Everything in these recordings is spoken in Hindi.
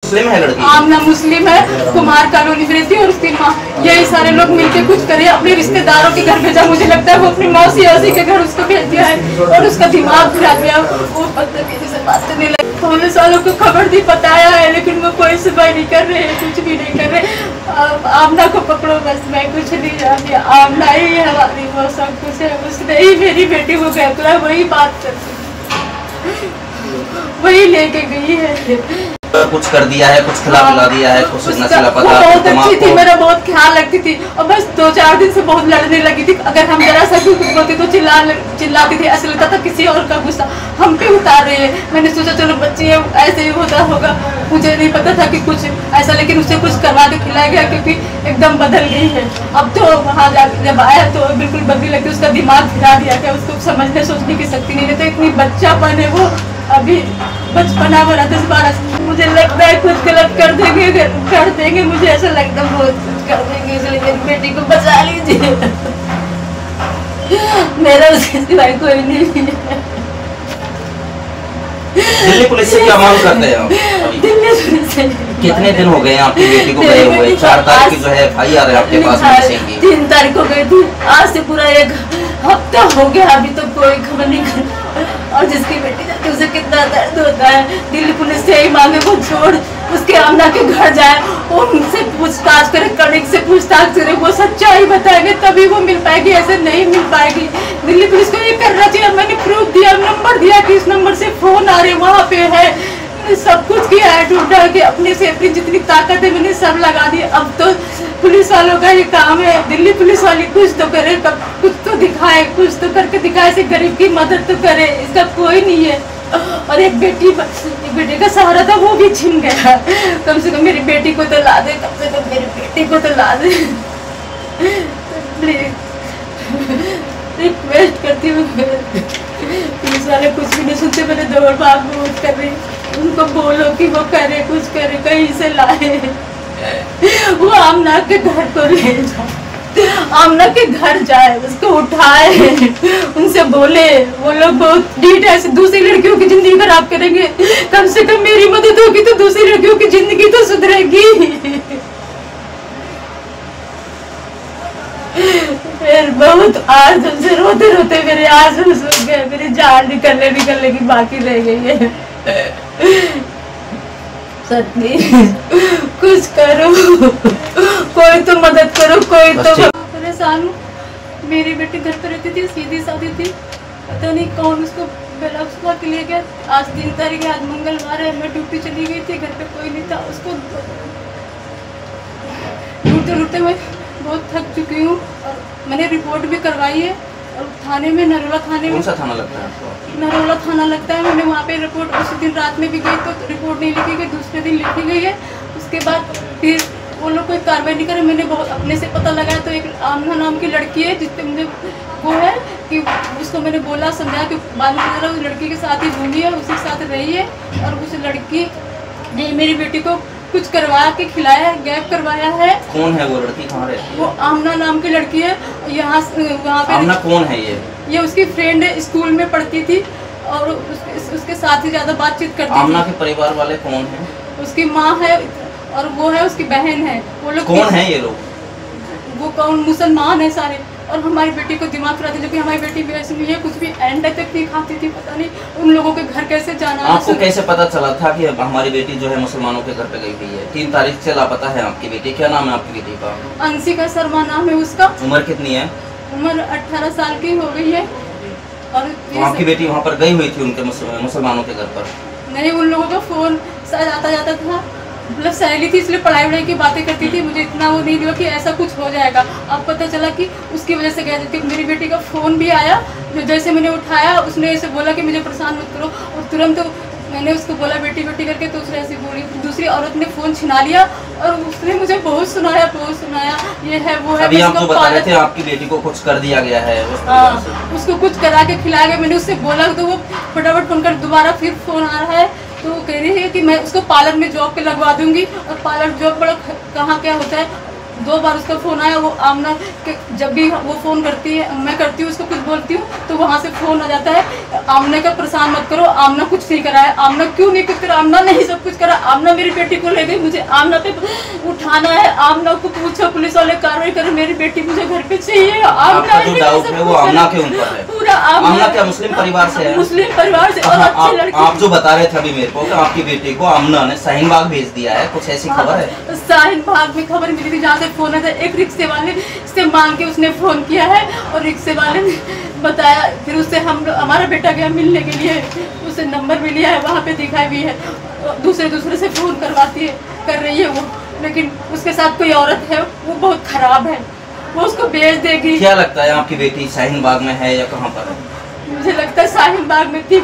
मुस्लिम है लड़की? आमना मुस्लिम है, कुमार कॉलोनी में रहती है और उसकी माँ। यही सारे लोग मिलके कुछ करे, अपने रिश्तेदारों के घर भेजा। मुझे लगता है वो अपनी मौसी के घर उसको भेज दिया है और उसका दिमाग खराब गया। वो बदतमीजी से बात करने लगे। पुलिस वालों को खबर दी, बताया है, लेकिन वो कोई सुनवाई नहीं कर रहे, कुछ भी नहीं कर रहे। आमना को पकड़ो बस, मैं कुछ नहीं जानती। आमना ही हमारी वो सब कुछ है। उसने ही मेरी बेटी को कहता है, वही बात करती, वही लेके गई है। कुछ कर दिया है, कुछ खिला पिला दिया है, कुछ नशा पता। बहुत अच्छी थी, मेरा बहुत ख्याल रखती थी और बस 2-4 दिन से बहुत लड़ने लगी थी। अगर हम जरा सा कुछ बोलते तो चिल्लाती थी। ऐसा लगता था किसी और का गुस्सा हम पे उतार रही है। मैंने सोचा चलो बच्ची है, ऐसे ही होता होगा। मुझे नहीं पता था कि कुछ ऐसा, लेकिन उसे कुछ करवा के खिलाया गया क्योंकि एकदम बदल गई है। अब तो वहाँ जाकर जब आया तो बिल्कुल बदली लगती, उसका दिमाग हिला दिया गया। उसको समझने सोचने की शक्ति नहीं रहती। इतनी बच्चापन है वो, अभी बचपना भरा 10-12। मुझे लगता है कुछ गलत कर देंगे, मुझे ऐसा लगता है बहुत कुछ कर देंगे, इसलिए मेरी बेटी को बचा लीजिए। मेरा उसके सिवाय कोई नहीं है। दिल्ली पुलिस से क्या मांग करते हैं आप? दिल्ली पुलिस से कितने दिन हो गए हैं आपकी बेटी को गए हुए? 4 तारीख की जो है FIR है आपके पास में। 3 तारीख को गई थी, आज से पूरा 1 हफ्ता हो गया, अभी तो कोई खबर नहीं कर। और जिसकी बेटी जाती है उसे कितना दर्द होता है। दिल्ली पुलिस से यही मांगे वो छोड़, उसके आमना के घर जाए, उनसे पूछताछ करे, कड़क से पूछताछ करे, वो सच्चाई बताएंगे तभी वो मिल पाएगी, ऐसे नहीं मिल पाएगी। दिल्ली पुलिस को ये करना चाहिए। मैंने प्रूफ दिया, नंबर दिया कि इस नंबर से फोन आ रहे, वहाँ पे है, सब कुछ किया है, ढूंढा कि अपने से अपनी जितनी ताकत है मैंने सब लगा दी। अब तो पुलिस वालों का ये काम है, दिल्ली पुलिस वाली कुछ तो करे, कुछ तो दिखाए, कुछ तो करके दिखाए, ऐसे गरीब की मदद तो करे। इसका कोई नहीं है। और एक बेटे का सहारा था, वो भी छिन गया। कम से कम मेरी बेटी को तो ला दे, कम से कम मेरी बेटी को तो ला दे। रिक्वेस्ट करती हूँ। पुलिस वाले कुछ भी नहीं सुनते, मैंने दौड़ भाग बहुत कर रही। उनको बोलो कि वो करे, कुछ करे, कहीं से लाए। वो आमना के घर को ले जाए, आमना के घर जाए, उसको उठाए, उनसे बोले। वो लोग बहुत ढीठ है, ऐसे दूसरी लड़कियों की जिंदगी खराब करेंगे। कम से कम मेरी मदद होगी तो दूसरी लड़कियों की जिंदगी तो सुधरेगी। फिर बहुत आज उनसे रोते रोते मेरे आंसू सूख गए, मेरी जान निकलने की बाकी रह गई है। सच्ची कुछ करो, कोई तो मदद करो, कोई तो। परेशान हूँ। मेरी बेटी घर पे रहती थी, सीधी सादी थी, पता नहीं कौन उसको बेलौसवा के ले गया। आज 3 तारीख है, आज मंगलवार है, मैं ड्यूटी चली गई थी, घर पे कोई नहीं था। उसको ढूंढते मैं बहुत थक चुकी हूँ और मैंने रिपोर्ट भी करवाई है। और थाने में, नरोला थाने में। कौन सा थाना लगता है आपको? नरोला थाना लगता है। मैंने वहाँ पे रिपोर्ट उस दिन रात में भी गई तो रिपोर्ट नहीं लिखी गई, दूसरे दिन लिखी गई है। उसके बाद फिर वो लोग कोई कार्रवाई नहीं करे। मैंने बहुत अपने से पता लगाया तो एक आमना नाम की लड़की है, जिससे मुझे वो है कि उसको मैंने बोला, समझाया कि बाद में उस लड़की के साथ ही घूमी है, उसी के साथ रही है। और उस लड़की ने मेरी बेटी को कुछ करवा के खिलाया है, गैप करवाया है। कौन है वो लड़की, कहाँ रहती है? वो आमना नाम की लड़की है। यहाँ वहाँ पे आमना कौन है? ये उसकी फ्रेंड है, स्कूल में पढ़ती थी और उसके साथ ही ज्यादा बातचीत करती थी। आमना के परिवार वाले कौन हैं? उसकी माँ है और वो है उसकी बहन है। वो लोग कौन है ये लोग? वो कौन, मुसलमान है सारे। और हमारी बेटी को दिमाग खराब थी, लेकिन हमारी बेटी भी ऐसी नहीं है, कुछ भी एंड तक नहीं खाती थी। पता नहीं उन लोगों के घर कैसे जाना। आपको कैसे पता चला था कि हमारी बेटी जो है मुसलमानों के घर पे गई हुई है? 3 तारीख से लापता है आपकी बेटी। क्या नाम है आपकी बेटी का? अंशिका शर्मा नाम है उसका। उम्र कितनी है? उम्र 18 साल की हो गई है। और तो आपकी बेटी वहाँ पर गई हुई थी उनके मुसलमानों के घर पर? नहीं, उन लोगों का फोन शायद आता जाता था, मतलब सहेली थी इसलिए पढ़ाई वढ़ाई की बातें करती थी। मुझे इतना वो नहीं लगा कि ऐसा कुछ हो जाएगा। अब पता चला कि उसकी वजह से गया थी। मेरी बेटी का फ़ोन भी आया, जो जैसे मैंने उठाया उसने ऐसे बोला कि मुझे परेशान मत करो। और तुरंत मैंने उसको बोला बेटी बेटी करके, तो उसने ऐसे बोली। दूसरी औरत ने फ़ोन छिना लिया और उसने मुझे बहुत सुनाया, ये है वो है। अभी आप तो बता रहे थे आपकी बेटी को कुछ कर दिया गया है। उसको कुछ करा के खिलाया गया। मैंने उससे बोला तो वो फटाफट फ़ोन कर, दोबारा फिर फ़ोन आ रहा है तो कह रही है कि मैं उसको पार्लर में जॉब पे लगवा दूंगी। और पार्लर जॉब बड़ा कहाँ क्या होता है, 2 बार उसका फ़ोन आया। वो आमना के जब भी वो फ़ोन करती है, मैं करती हूँ उसको कुछ बोलती हूँ तो वहाँ से फ़ोन आ जाता है, आमना का परेशान मत करो, आमना कुछ नहीं करा है, आमना क्यों नहीं कुछ करा, आमना नहीं सब कुछ करा, आमना मेरी बेटी को ले गई, मुझे आमना पे उठाना है, आमना को पूछो, पुलिस वाले कार्रवाई करें, मेरी बेटी मुझे घर पे चाहिए। आपका जो डाउट है वो आमना के ऊपर है? पूरा आमना क्या मुस्लिम परिवार से है? मुस्लिम परिवार से। और अच्छी लड़की। आप जो बता रहे थे अभी मेरे को कि आपकी बेटी को आमना ने शाहीन बाग भेज दिया है, कुछ ऐसी खबर है? शाहीन बाग में खबर मिली थी, जहाँ से फोन आया था, एक रिक्शे वाले से मांग के उसने फोन किया है और रिक्शे वाले ने बताया, फिर उससे हमारा बेटा गया मिलने के लिए, उससे नंबर भी लिया है, वहाँ पे दिखाई भी है, दूसरे से फोन करवाती है, कर रही है वो, लेकिन उसके साथ कोई औरत है वो बहुत खराब है, वो उसको बेच देगी। क्या लगता है आपकी बेटी शाहीन बाग में है या कहाँ पर है? मुझे लगता है शाहीन बाग में थी,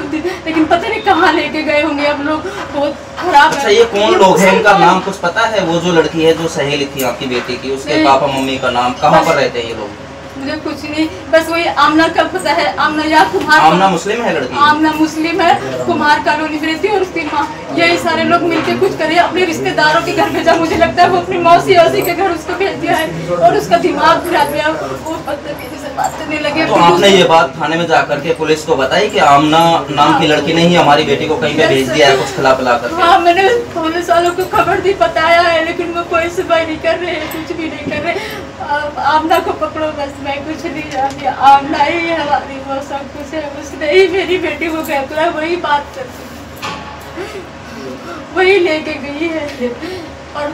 लेकिन पता नहीं कहाँ लेके गए होंगे, अब लोग बहुत खराब है। अच्छा, ये कौन लोग हैं, इनका नाम कुछ पता है? वो जो लड़की है जो सहेली थी आपकी बेटी की, उसके पापा मम्मी का नाम, कहाँ पर रहते हैं ये लोग? मुझे कुछ नहीं, बस वही आमना का पता है, आमना या कुमार। आमना मुस्लिम है लड़की? आमना मुस्लिम है, कुमार कॉलोनी में रहती है और उसकी माँ, यही सारे लोग मिलके कुछ करे, अपने रिश्तेदारों के घर भेजा, मुझे लगता है वो अपनी मौसी के घर उसको भेज दिया है और उसका दिमाग खराब गया, वो बदतमीजी से बात करने लगे। तो आपने ये बात थाने में जाकर के पुलिस को बताई कि आमना नाम की लड़की ने ही हमारी बेटी को कहीं पे भेज दिया है कुछ खिला पिला कर? हाँ, मैंने पुलिस वालों को खबर दी, बताया है, लेकिन वो कोई सुनवाई नहीं कर रहे, कुछ भी नहीं कर रहे। आमना को पकड़ो बस, मैं कुछ नहीं जानती, आमना ही हमारी वो सब कुछ है, उसने ही मेरी बेटी को कहता, वही बात करती, वही लेके गई है। और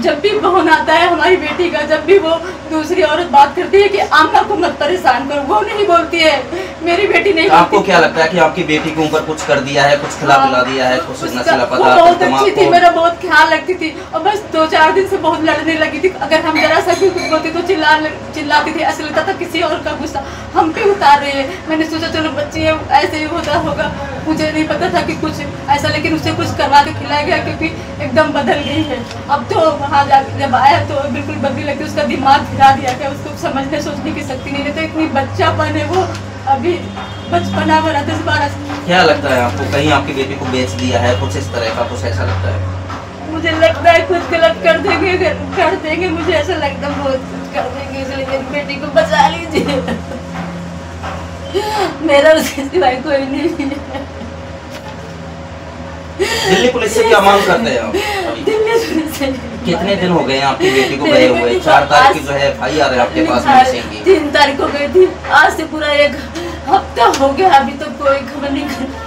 जब भी फोन आता है हमारी बेटी का, जब भी वो दूसरी औरत बात करती है कि आमना को मत परेशान करो, वो नहीं बोलती है, मेरी बेटी नहीं। आपको क्या लगता है कि आपकी बेटी के ऊपर कुछ कर दिया है, कुछ खिला पिला दिया है, कुछ नशीला पदार्थ? वो बहुत अच्छी थी, मेरा बहुत ख्याल रखती थी, और बस 2-4 दिन से बहुत लड़ने लगी थी, अगर हम जरा सा भी कुछ बोलते तो चिल्लाती थी, ऐसा लगता था किसी और का गुस्सा हम पे उतार रही है। मैंने सोचा चलो बच्ची है, ऐसे ही होता होगा, मुझे नहीं पता था कि कुछ ऐसा, लेकिन उसे कुछ करवा के खिलाया गया, क्योंकि एकदम बदल गई है। अब तो वहाँ जाकर जब आया तो बिल्कुल बदली लगती, उसका दिमाग हिला दिया क्या, उसको समझने सोचने की शक्ति नहीं, तो इतनी बच्चापन है वो, अभी बचपना भरा 10-12। क्या लगता है आपको, कहीं आपकी बेटी को बेच दिया है, कुछ इस तरह का कुछ ऐसा लगता है? मुझे लगता है कुछ गलत कर देंगे, मुझे ऐसा लगता है बहुत कुछ कर देंगे, इसलिए मेरी बेटी को बचा लीजिए, मेरा उसके सिवाय कोई नहीं है। दिल्ली पुलिस से क्या मांग करते हैं आप? दिल्ली पुलिस से कितने दिन हो गए हैं आपकी बेटी को गए हुए? 4 तारीख की जो है FIR है आपके पास में? 3 तारीख को गई थी, आज से पूरा 1 हफ्ता हो गया, अभी तो कोई खबर नहीं कर।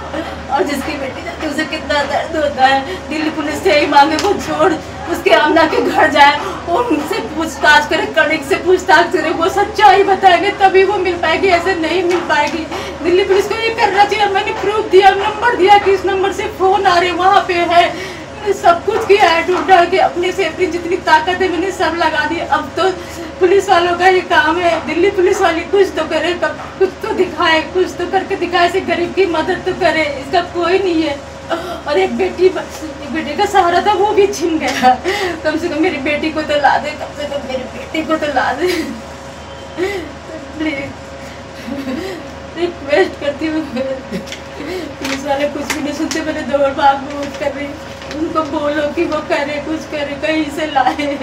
और जिसकी बेटी जाती है उसे कितना दर्द होता है। दिल्ली पुलिस से यही मांगे वो छोड़ उसके आमना के घर जाए, उनसे पूछताछ करे, कड़क से पूछताछ करे, वो सच्चाई बताएंगे तभी वो मिल पाएगी, ऐसे नहीं मिल पाएगी। दिल्ली पुलिस को ये करना चाहिए। मैंने प्रूफ दिया, नंबर दिया कि इस नंबर से फोन आ रहे, वहाँ पे है, सब कुछ किया है, ढूंढा के अपने से अपनी जितनी ताकत है मैंने सब लगा दी। अब तो पुलिस वालों का ये काम है, दिल्ली पुलिस वाली कुछ तो करे, कुछ तो दिखाए, कुछ तो करके दिखाए, ऐसे गरीब की मदद तो करे, इसका कोई नहीं है। और एक बेटे का सहारा था वो भी छिन गया, कम से कम मेरी बेटी को तो ला दे, कम से कम मेरी बेटी को तो ला दे, रिक्वेस्ट करती हूँ। पुलिस वाले कुछ भी नहीं सुनते, मैंने दौड़ भाग बहुत कर रही, उनको बोलो कि वो करे, कुछ करे, कहीं से लाए,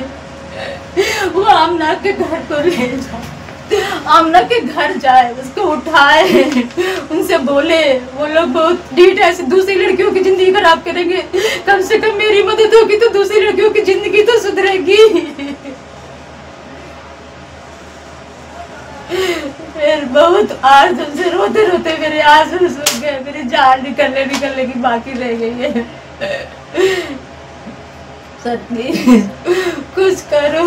वो आमना के घर को ले जाए, आमना के घर जाए, उसको उठाए, उनसे बोले, वो लोग बहुत ढीठ है, ऐसे दूसरी लड़कियों की जिंदगी खराब करेंगे, कम से कम मेरी मदद होगी तो दूसरी लड़कियों की जिंदगी तो सुधरेगी। फिर बहुत आज से रोते रोते मेरे आंसू सूख गए, मेरी जान निकलने की बाकी रह गई है। सच में कुछ करो।